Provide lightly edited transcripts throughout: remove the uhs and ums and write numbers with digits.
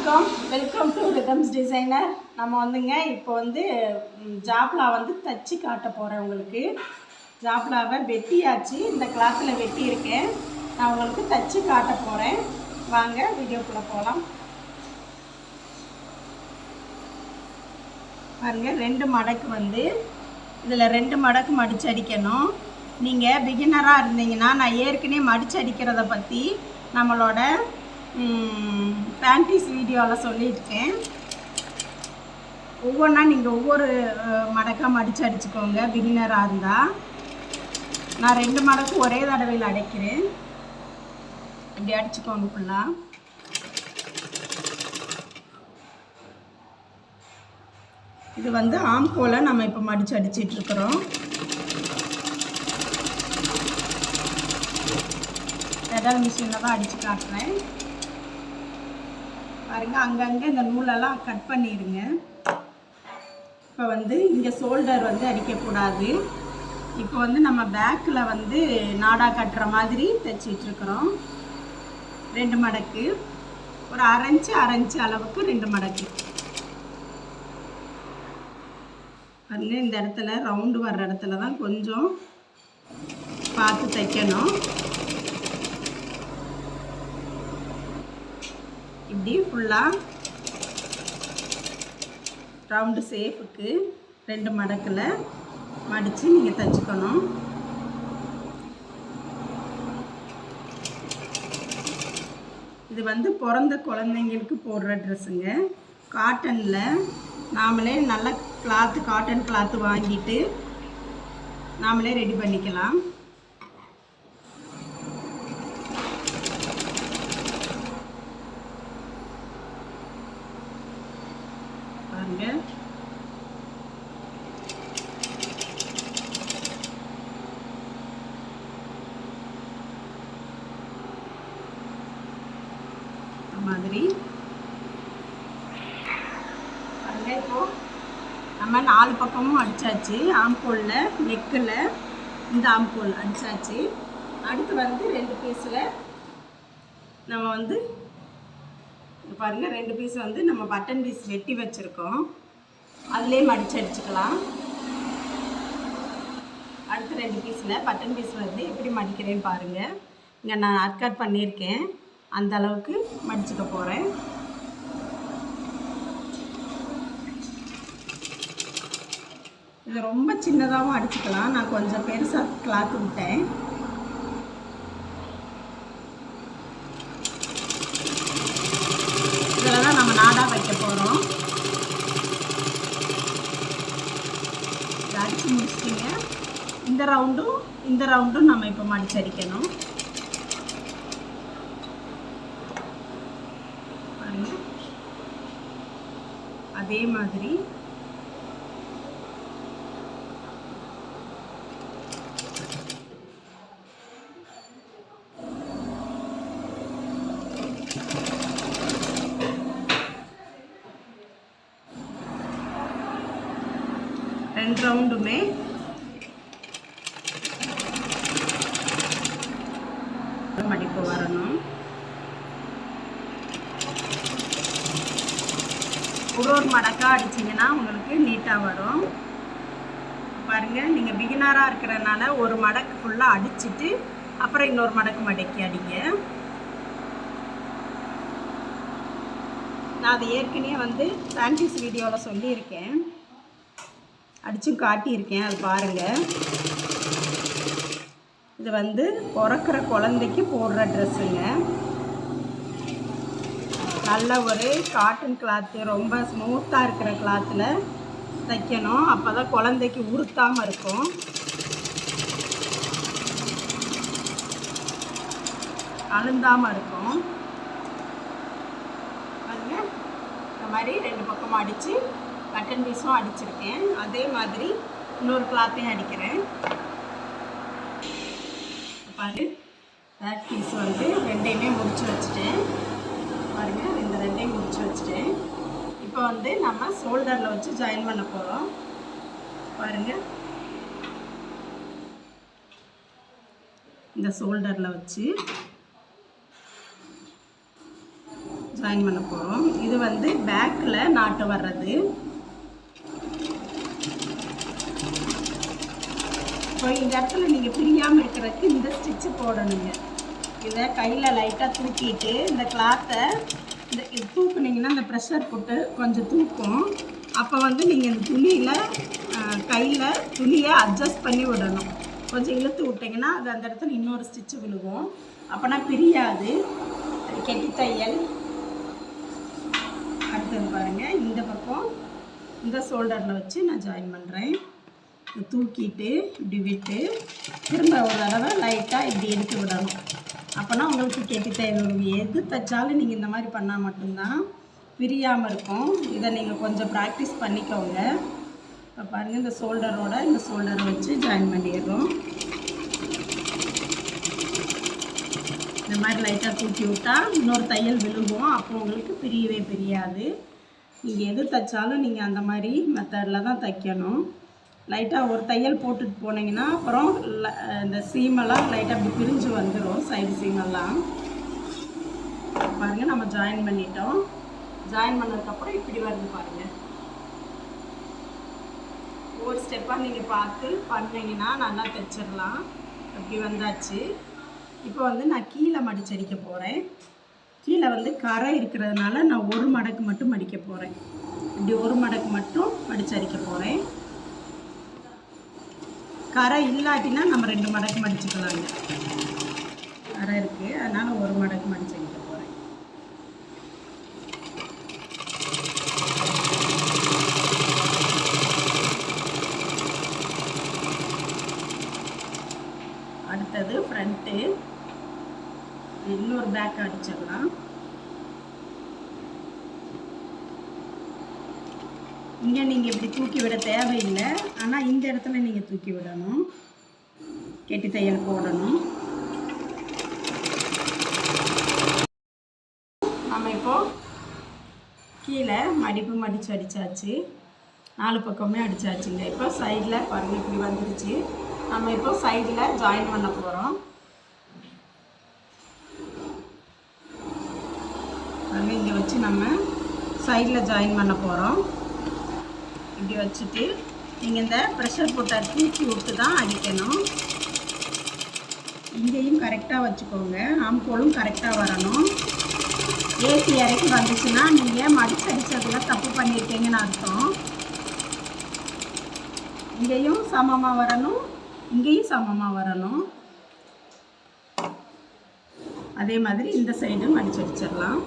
வணக்கம், welcome to rhythms designer. நம்ம வந்துங்க இப்போ வந்து ஜாப்லா வந்து தச்சு காட்ட போகிறேன் உங்களுக்கு. ஜாப்லாவை வெட்டியாச்சு, இந்த கிளாத்தில் வெட்டியிருக்கேன். நான் உங்களுக்கு தச்சு காட்ட போகிறேன். வாங்க வீடியோக்குள்ளே போகலாம். பாருங்கள், 2 மடக்கு வந்து இதில் 2 மடக்கு மடித்து அடிக்கணும். நீங்கள் பிகினராக இருந்தீங்கன்னா நான் ஏற்கனவே மடித்து அடிக்கிறத பற்றி நம்மளோட பேண்டீஸ் வீடியோவில் சொல்லியிருக்கேன். ஒவ்வொன்றா நீங்கள் ஒவ்வொரு மடக்காக மடித்து அடிச்சுக்கோங்க பிகினராக இருந்தால். நான் 2 மடக்கு ஒரே தடவையில் அடைக்கிறேன். இப்படி அடிச்சுக்கோங்க ஃபுல்லாக. இது வந்து ஆம்கோலை நம்ம இப்போ மடித்து அடிச்சிட்ருக்குறோம். பெடல் மிஷினில் தான் அடித்து காட்டுறேன். பாருங்க, அங்கங்கே இந்த நூலெல்லாம் கட் பண்ணிடுங்க. இப்போ வந்து இங்கே ஷோல்டர் வந்து அடிக்கக்கூடாது. இப்போ வந்து நம்ம பேக்கில் வந்து நாடா கட்டுற மாதிரி தைச்சிட்ருக்குறோம். 2 மடக்கு, ஒரு அரை இன்ச்சு அளவுக்கு 2 மடக்கு. பாருங்க, இந்த இடத்துல ரவுண்டு வர்ற இடத்துல தான் கொஞ்சம் பார்த்து தைக்கணும். இப்படி ஃபுல்லாக ரவுண்டு ஷேப்புக்கு 2 மடக்கில் மடித்து நீங்கள் தைச்சிக்கணும். இது வந்து பிறந்த குழந்தைங்களுக்கு போடுற ட்ரெஸ்ஸுங்க. காட்டனில் நாமளே நல்ல காட்டன் கிளாத்து வாங்கிட்டு நாமளே ரெடி பண்ணிக்கலாம். பாருங்க, மாதிரி பாருங்க. இப்போது நம்ம 4 பக்கமும் அடித்தாச்சு. ஆம்கோலில், நெக்கில், இந்த ஆம்கோல் அடித்தாச்சு. அடுத்து வந்து 2 பீஸில் நம்ம வந்து பாருங்கள், 2 பீஸ் வந்து நம்ம பட்டன் பீஸ் வெட்டி வச்சுருக்கோம். அதிலே மடித்து அடிச்சுக்கலாம். அடுத்து 2 பீஸில் பட்டன் பீஸ் வந்து எப்படி மடிக்கிறேன்னு பாருங்கள். இங்கே நான் அர்கட் பண்ணியிருக்கேன், அந்த அளவுக்கு மடிச்சுக்க போகிறேன். இது ரொம்ப சின்னதாகவும் அடிச்சுக்கலாம். நான் கொஞ்சம் பெருசாக கிளாத்து விட்டேன். இதில் தான் நம்ம நாடா வைக்க போகிறோம். அடித்து முடிச்சிட்டிங்க. இந்த ரவுண்டும் நம்ம இப்போ மடிச்சு அடிக்கணும். அதே மாதிரி ரெண்டு ரவுண்டுமே மடிப்பு வரணும். ஒரு மடக்கா அடிச்சிங்கன்னா உங்களுக்கு நீட்டாக வரும். பாருங்கள், நீங்கள் பிகினராக இருக்கிறனால ஒரு மடக்கு ஃபுல்லாக அடிச்சுட்டு அப்புறம் இன்னொரு மடக்கு மடக்கி அடிங்க. நான் அது ஏற்கனவே வந்து பேண்டீஸ் வீடியோவில் சொல்லியிருக்கேன், அடிச்சும் காட்டியிருக்கேன், அது பாருங்கள். இது வந்து பிறக்கிற குழந்தைக்கு போடுற ட்ரெஸ்ஸுங்க. நல்ல ஒரு காட்டன் கிளாத்து, ரொம்ப ஸ்மூத்தாக இருக்கிற கிளாத்தில் தைக்கணும். அப்போ தான் குழந்தைக்கு உறுத்தாமல் இருக்கும். அழுந்தாமல் இருக்கும். பாருங்க, இந்த மாதிரி 2 பக்கமும் அடித்து கட்டன் பீஸும் அடிச்சிருக்கேன். அதே மாதிரி இன்னொரு கிளாத்தையும் அடிக்கிறேன். பாரு, பேக் பீஸ் வந்து 2யுமே முடிச்சு வச்சுட்டேன். பாருங்கள், இந்த 2யும் முடிச்சு வச்சுட்டேன். இப்போ வந்து நம்ம ஷோல்டரில் வச்சு ஜாயின் பண்ண போகிறோம். பாருங்கள், இந்த ஷோல்டரில் வச்சு ஜாயின் பண்ண போகிறோம். இது வந்து பேக்கில் நாட்டு வர்றது. இப்போ இந்த இடத்துல நீங்கள் பிரியாமல் இருக்கிறதுக்கு இந்த ஸ்டிச்சு போடணுங்க. இதை கையில் லைட்டாக தூக்கிட்டு இந்த கிளாத்தை இது தூக்குனிங்கன்னா இந்த ப்ரெஷர் போட்டு கொஞ்சம் தூக்கும். அப்போ வந்து நீங்கள் இந்த துணியில் கையில் துணியை அட்ஜஸ்ட் பண்ணி விடணும். கொஞ்சம் இழுத்து விட்டிங்கன்னா அது அந்த இடத்துல இன்னொரு ஸ்டிச்சு விழுகும். அப்போனா பிரியாது. கெட்டி தையல். அடுத்தது பாருங்கள், இந்த பக்கம் இந்த ஷோல்டரில் வச்சு நான் ஜாயின் பண்ணுறேன். தூக்கிட்டு இப்படி விட்டு திரும்ப ஒரு தடவை லைட்டாக இப்படி எடுத்து விடணும். அப்போனா உங்களுக்கு கெட்டி தையல் எது தைச்சாலும் நீங்கள் இந்த மாதிரி பண்ணால் மட்டும்தான் பிரியாமல் இருக்கும். இதை நீங்கள் கொஞ்சம் ப்ராக்டிஸ் பண்ணிக்கோங்க. இப்போ பாருங்கள், இந்த ஷோல்டரோட இந்த ஷோல்டரை வச்சு ஜாயின் பண்ணிடுறோம். இந்த மாதிரி லைட்டாக தூக்கி விட்டால் இன்னொரு தையல் விழுகும். அப்போ உங்களுக்கு பிரியவே பிரியாது. நீங்கள் எது தைச்சாலும் நீங்கள் அந்த மாதிரி மெத்தடில் தான் தைக்கணும். லைட்டாக ஒரு தையல் போட்டுட்டு போனீங்கன்னா அப்புறம் இந்த சீமெல்லாம் லைட்டாக அப்படி பிரிஞ்சு வந்துடும். சைடு சீமெல்லாம் பாருங்கள், நம்ம ஜாயின் பண்ணிட்டோம். ஜாயின் பண்ணதுக்கப்புறம் இப்படி வருது பாருங்கள். ஒவ்வொரு ஸ்டெப்பாக நீங்கள் பார்த்து பண்ணிங்கன்னா நல்லா தைச்சிடலாம். அப்படி வந்தாச்சு. இப்போ வந்து நான் கீழே மடிச்சடிக்க போகிறேன். கீழே வந்து கரை இருக்கிறதுனால நான் ஒரு மடக்கு மட்டும் மடிக்க போகிறேன். இப்படி ஒரு மடக்கு மட்டும் மடிச்சடிக்க போகிறேன். கரை இல்லாட்டினா நம்ம 2 மடக்கு மடிச்சுக்கலாங்க. கரை இருக்குது, அதனால் ஒரு மடக்கு மடிச்சடிக்க போகிறேன். அடுத்தது ஃப்ரண்ட்டு. இன்னொரு பேக் அடிச்சிடலாம். இங்கே நீங்கள் இப்படி தூக்கி விட தேவையில்லை. ஆனால் இந்த இடத்துல நீங்கள் தூக்கி விடணும். கெட்டி தையல் போடணும். நம்ம இப்போது கீழே மடிப்பு மடித்து அடித்தாச்சு. 4 பக்கமே அடித்தாச்சுங்க. இப்போ சைடில் பாருங்கள் இப்படி வந்துருச்சு. நம்ம இப்போ சைடில் ஜாயின் பண்ண போகிறோம். பாருங்கள், இங்கே வச்சு நம்ம சைடில் ஜாயின் பண்ண போகிறோம். இப்படி வச்சுட்டு நீங்கள் இந்த ப்ரெஷர் போட்டை தூக்கி விட்டு தான் அடிக்கணும். இங்கேயும் கரெக்டாக வச்சுக்கோங்க. ஆம்கோலும் கரெக்டாக வரணும். ஏசி இறக்கி வந்துச்சுன்னா நீங்கள் மடிச்சு அடித்ததுல தப்பு பண்ணியிருக்கீங்கன்னு அர்த்தம். இங்கேயும் சமமாக வரணும், இங்கேயும் சமமாக வரணும். அதே மாதிரி இந்த சைடும் மடிச்சடிச்சிடலாம்.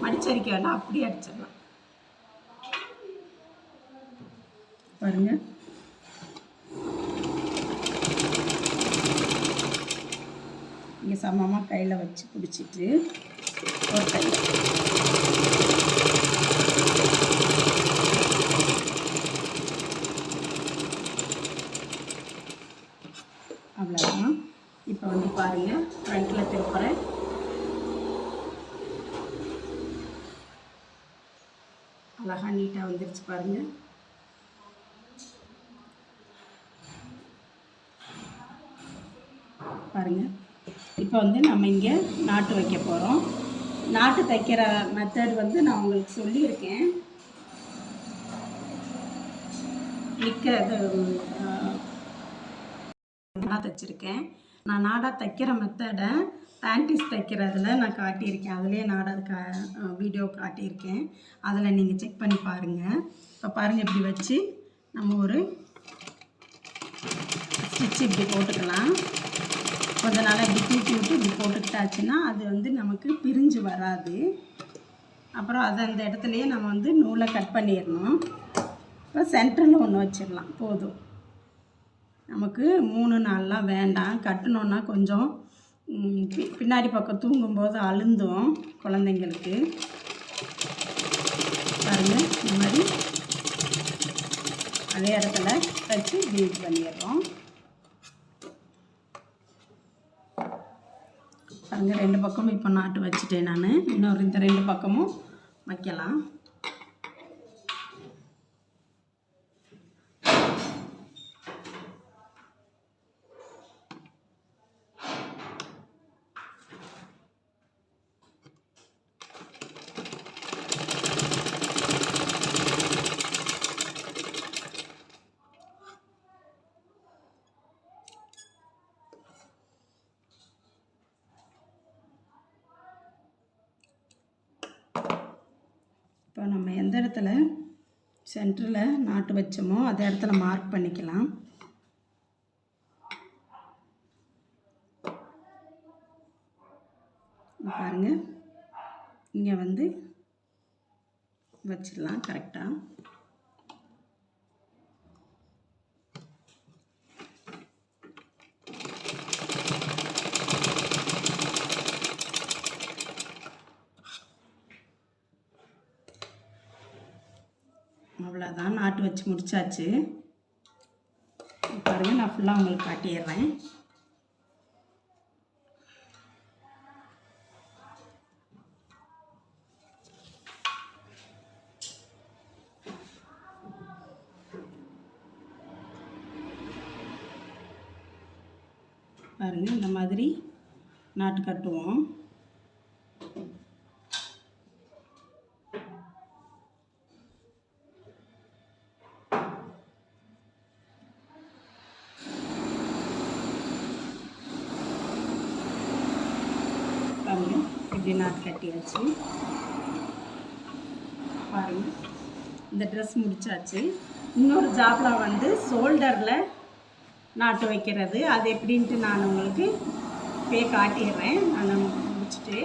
மடிச்சடிக்க வேண்டாம், அப்படியே அடிச்சிடலாம். பாருங்க, இங்கே சமமாக கையில் வச்சு பிடிச்சிட்டு ஒரு கையில் அவ்வளோதான். இப்போ வந்து பாருங்கள், ஃப்ரண்ட்டில் திருப்புறேன். அழகாக நீட்டாக வந்துருச்சு பாருங்கள். பாருங்கள், இப்போ வந்து நம்ம இங்கே நாட்டு வைக்க போகிறோம். நாட்டு தைக்கிற மெத்தட் வந்து நான் உங்களுக்கு சொல்லியிருக்கேன். நாடாக தைச்சிருக்கேன். நான் நாடாக தைக்கிற மெத்தடை பேண்டிஸ் தைக்கிறதுல நான் காட்டியிருக்கேன். அதிலே நாடாக வீடியோ காட்டியிருக்கேன். அதில் நீங்கள் செக் பண்ணி பாருங்கள். இப்போ பாருங்கள், இப்படி வச்சு நம்ம ஒரு ஸ்டிச் இப்படி போட்டுக்கலாம். கொஞ்ச நாள் இப்படி தூக்கி விட்டு இப்படி போட்டுக்கிட்டாச்சுன்னா அது வந்து நமக்கு பிரிஞ்சு வராது. அப்புறம் அதை அந்த இடத்துலையே நம்ம வந்து நூலை கட் பண்ணிடணும். இப்போ சென்டரில் ஒன்று வச்சிடலாம் போதும். நமக்கு 3 நாள்லாம் வேண்டாம். கட்டணுன்னா கொஞ்சம் பின்னாடி பக்கம் தூங்கும்போது அழுந்தும் குழந்தைங்களுக்கு. பாருங்கள், இந்த மாதிரி அதே இடத்துல வச்சு பீட் பண்ணிடுறோம். பாருங்கள், 2 பக்கமும் இப்போ நாட்டு வச்சுட்டேன் நான். இன்னொரு இந்த 2 பக்கமும் வைக்கலாம். இப்போ நம்ம எந்த இடத்துல சென்டரில் நாட்டு வச்சோமோ அந்த இடத்துல மார்க் பண்ணிக்கலாம். பாருங்கள், இங்கே வந்து வச்சிடலாம் கரெக்டாக. அவ்வளோதான், நாட்டு வச்சு முடிச்சாச்சு. பாருங்கள், நான் ஃபுல்லாக உங்களுக்கு காட்டிடுறேன். பாருங்கள், இந்த மாதிரி நாட்டு கட்டுவோம். பாருங்கள், இப்படி நாட்டு கட்டியாச்சு. பாருங்கள், இந்த ட்ரெஸ் முடிச்சாச்சு. இன்னொரு ஜாப்பில் வந்து ஷோல்டரில் நாட்டு வைக்கிறது, அது எப்படின்ட்டு நான் உங்களுக்கு காட்டிடுறேன். நான் முடிச்சுட்டு